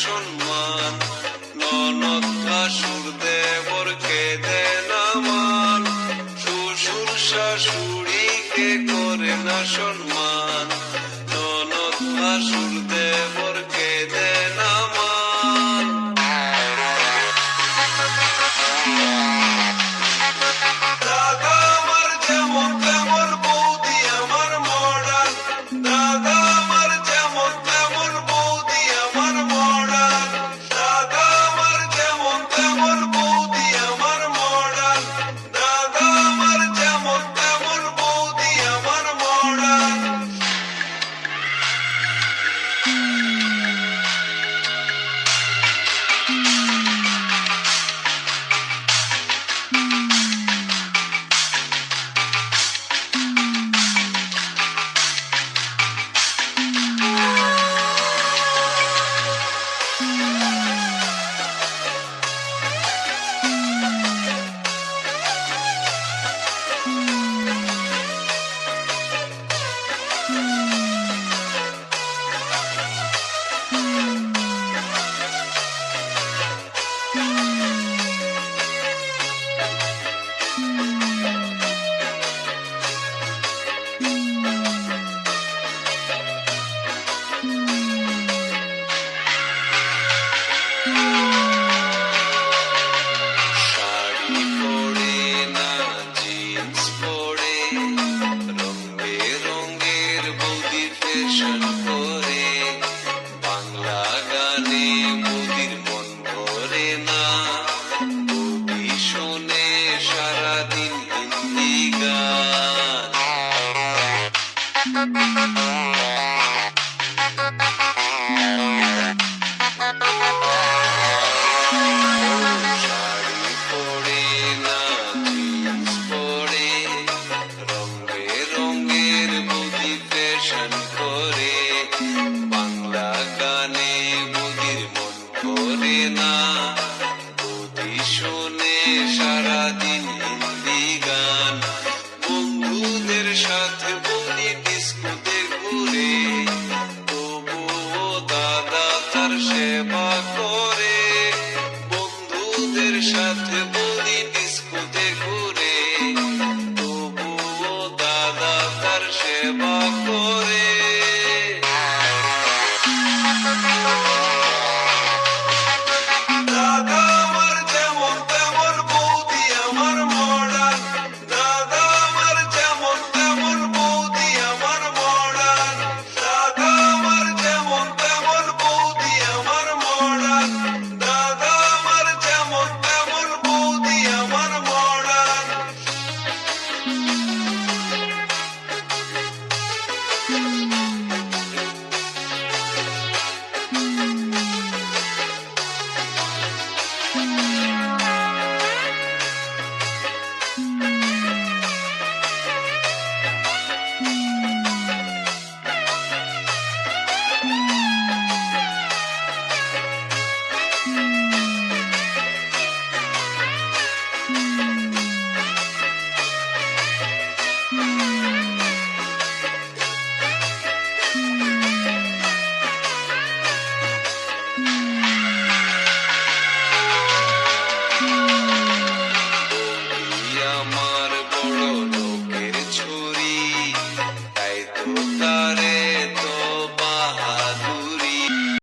সম্মান, ননদ ভাসুর দেবরকে দেয় না মান, শ্বশুর শাশুড়িকে করে না সম্মান, ননদ ভাসুর দেবরকে দেয় না মান। দাদা আমার যেমন তেমন বৌদি আমার মডার্ন, দাদা আমার যেমন তেমন বৌদি আমার মডার্ন, দাদা আমার যেমন তেমন বৌদি আমার মডার্ন, দাদা আমার যেমন তেমন বৌদি আমার মডার্ন। শাড়ি পরে না জিন্স পরে, রঙে রঙের বৌদি ফ্যাশন করে, বাংলা গানে বৌদির মন ভরে না, বৌদি শোনে সারাদিন হিন্দি গান। শাড়ি পরে না জিন্স পরে, রঙে রঙের বৌদি ফ্যাশন করে, বাংলা গানে বৌদির মন ভরে না।